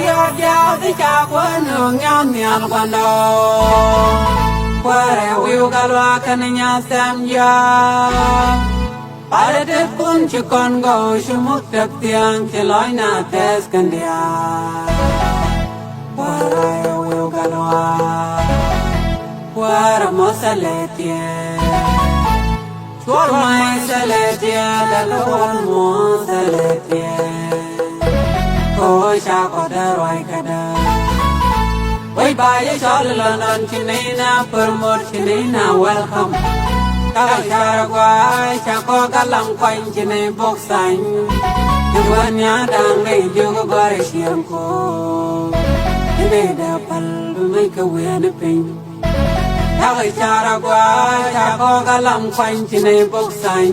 ya ya ti cha kwa no nya nya kwa no kwa re wiu ka lwa kan nya sam ya para de kun chi kon go shu muk tap tiang che loi na tes kan dia kwa re wiu ka lwa kwa ra mo sa le tie chua mai sa le tie da lo mo sa le tie cô cha có đa rồi cả đời với bài cho lần lần chỉ này na promote chỉ này na welcome các cha qua cha có cả lòng quanh chỉ này bốc xanh nhữngวันnhá đang ngày chưa có gọi xiêm cô chỉ này đã phần mấy cái quyền được bình các cha qua cha có cả lòng quanh chỉ này bốc xanh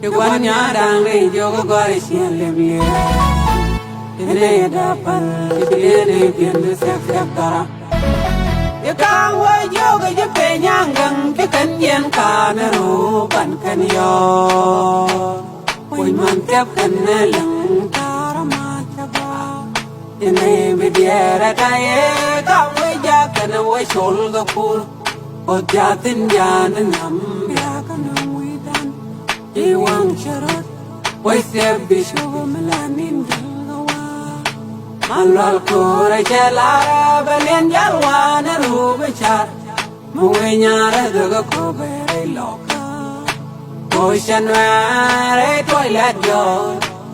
nhữngวันnhá đang ngày chưa có gọi xiêm liềm ini dapat ini biar siap tara. Ya kang wajo ke penyang gang ke kanyen kameru pan kanyo. Oi mantap keneleng tara macaba. Ini biar kaya kang wajo kena wajol gapur. Ojatin janan ham ya kena widan. Iwang syarat wai siap bisu melanin. Malwal kore chelara belen jalwana rubechar muenyara daga kobe loka Koshanware toilet yo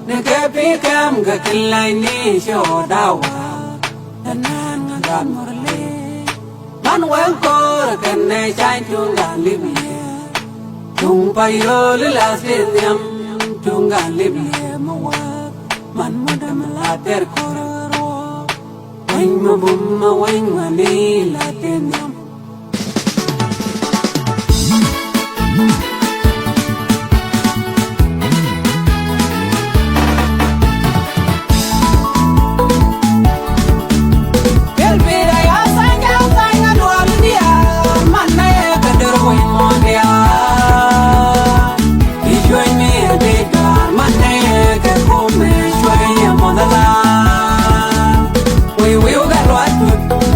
neke pikam gakilai ni shodawa tanan ngadan morle man wen kore kenne chai tunga libye tung payo lilas linyam tunga libye mawa man modam la ter kore Wing ma boom ma wing ma ni la tenyam. Elvira ya sanya dua dia mana ya kader wing mo dia. Ijoy me beta mana ya ke kome joy ya modala.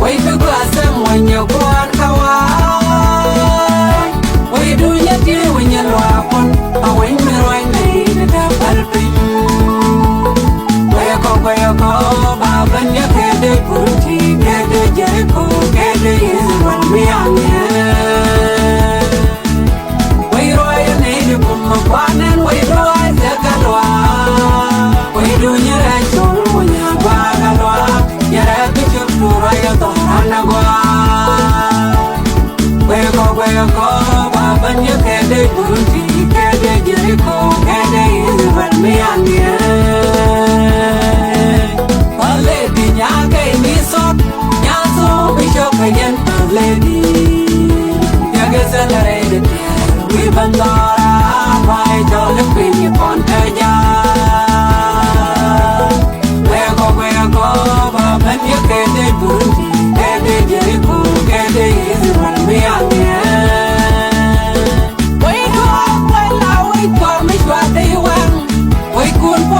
Wait to glass and when you're gone, kawaii. Wait, do you do when you're walking? I wait me right in the helping. Where you go, Bob, and you get the booty, get the Jericho, get the easy when we are here. Wait, I need you from my one and wait, I the galwa. Wait, do you actually when you're bagalwa? You're a picture to write on. Where you go, Bob, and you get the booty, get the Jericho, get the easy when me on the a lady, ya gave me so, ya so be shocking, a lady. You get celebrated, we bandora, why don't you bring your contagia? Where you go, Bob, and you get the booty, get the Jericho, get the easy when me on the Wait, for me, what they want. Wait, good.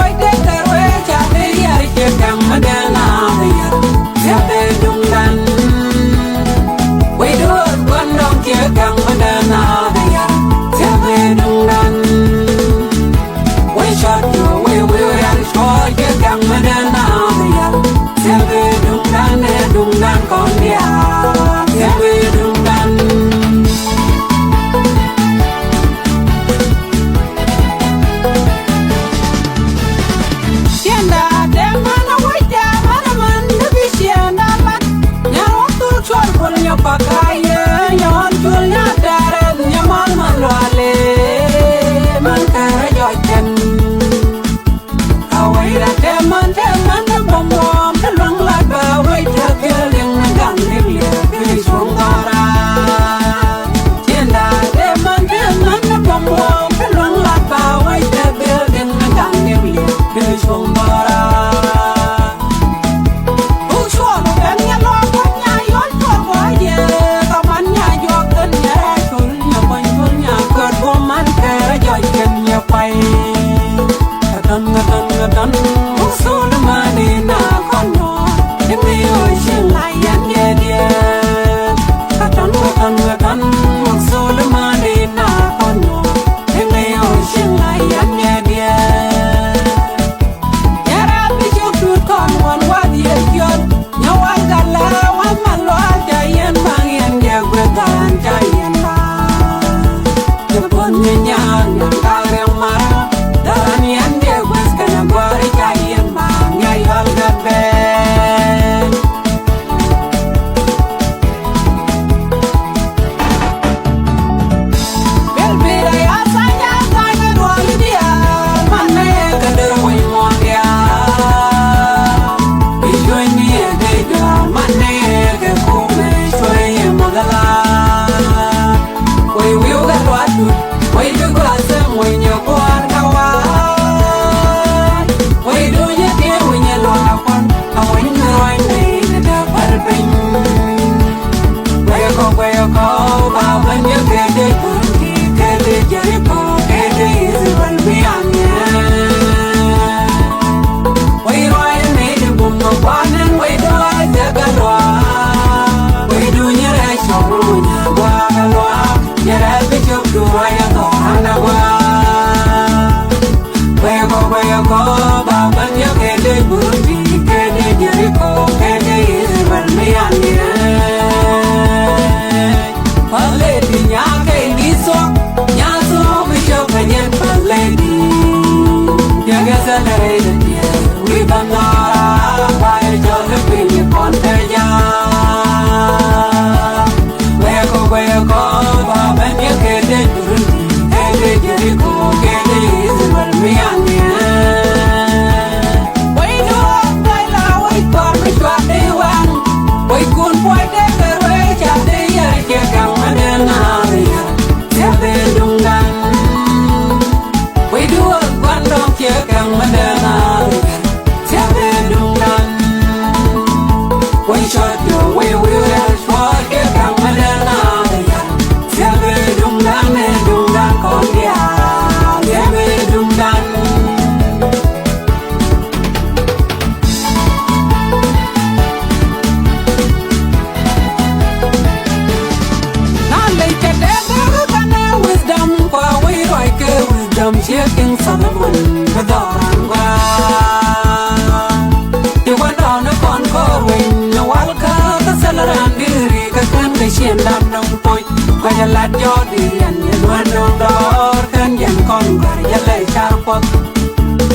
kat jodi yan yen wan dor kan yan kon gar yale charpot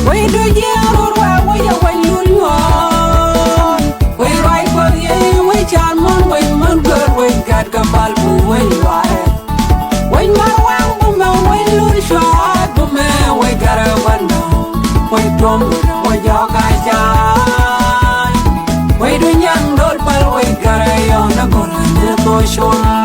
we do jero wa we ya we lul yo we right for ye we chan mon we man gar we kat kamal bu we wae we mar wang bu me we lul shot bu me we gar wanda we tom we yo ga ja we do nyang dol pal we gar yo na ko ne to shon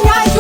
Nya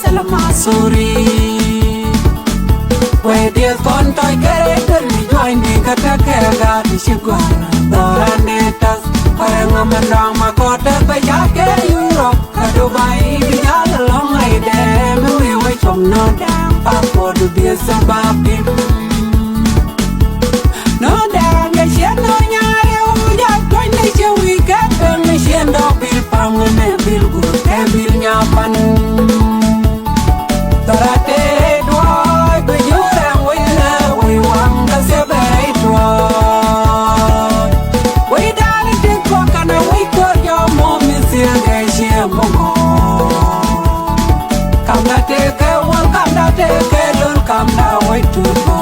Salamasuri we dia con toy kere kere join di kata kega di shigwara doranetas parang amandang makota pajake Europe ka Dubai bijal long ai dem we chom no dang pa ko du dia sababim no dang ga chen no nyare u ja toy ne che we ka me chen do bil pang ne bil gu te bil nyapan Torate doy be yurang we la we wang ka se bei doy we dal de ko kana we ko yo mo mi se ga she mo ko kam na te ke wal kam na te ke lun kam na we tu ko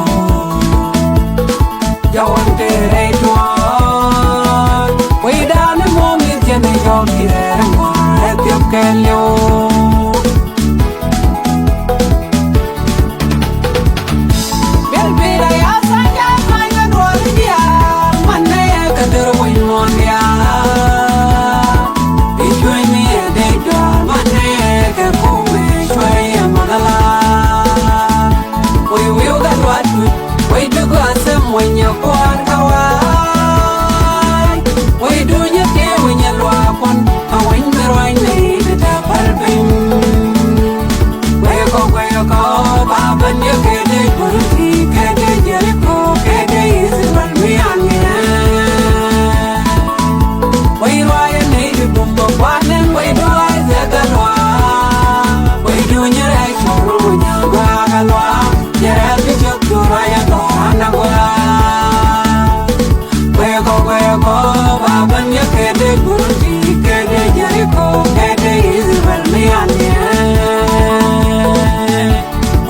yo wan te re doy we dal mo mi je ne yo ki re mo e pyo ke lo when you go on Hawaii, we do you care when you walk on a winter wine made it up alpin. Where you go, Bob and you get it, Burti, get it, Jericho, get it, is what we are here. We ride a native boom of one and we do I the one. We do your action, when you go along, you're happy to do right on the way. Baban ya kede Burti kede Jericho kede Israel mi ane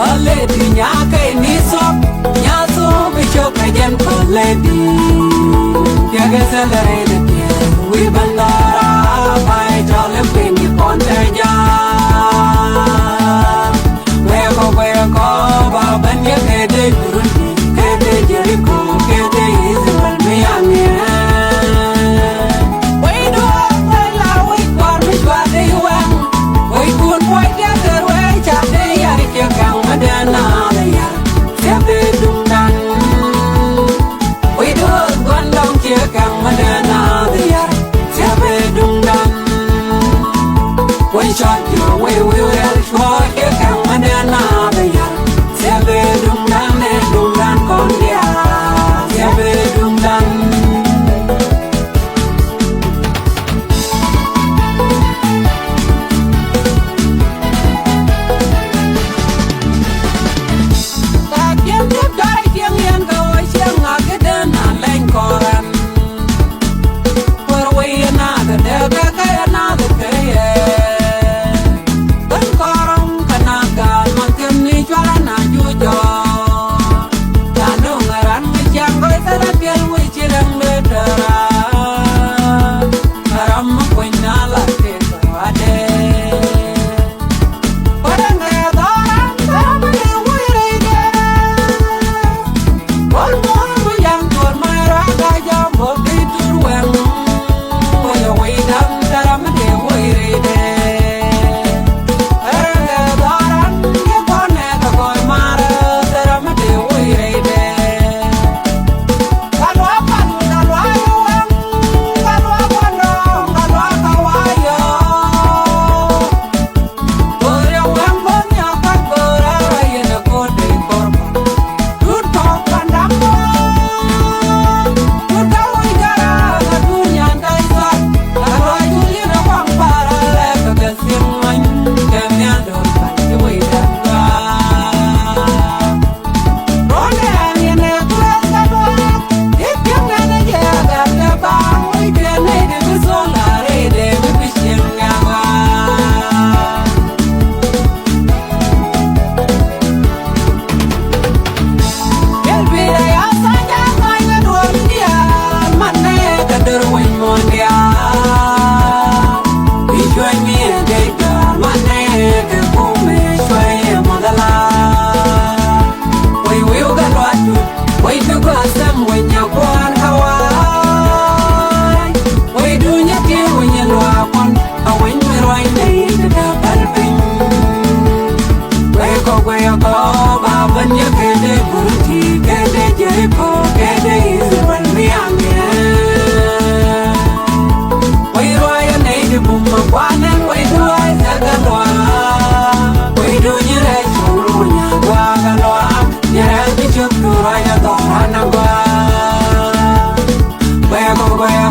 Aledi nya kai ni sop nya so bicho kajen aledi ya geselere de we bandara pai jale pini ponte ja we go baban ya kede Burti kede Jericho kede Israel mi ane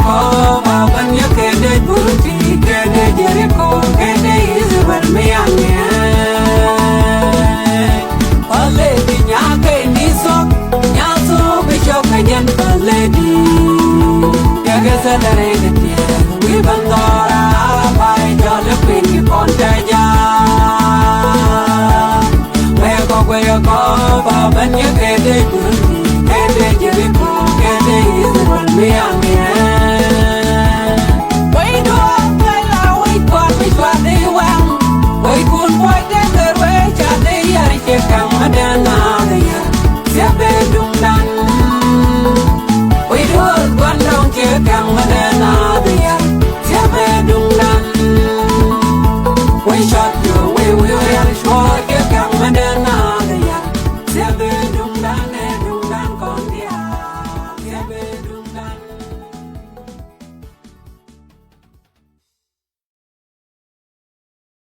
Jacob when you get the booty get the Jericho get the Israel me Aledi nyake niso nyaso bishop kajen aledi Yagasa darene we bandora by jolly pinky pontaja Where go when you get the booty get the Jericho get the Israel me Wait what we try the well we could point the way they are come another year Zebedum dan we do one down here come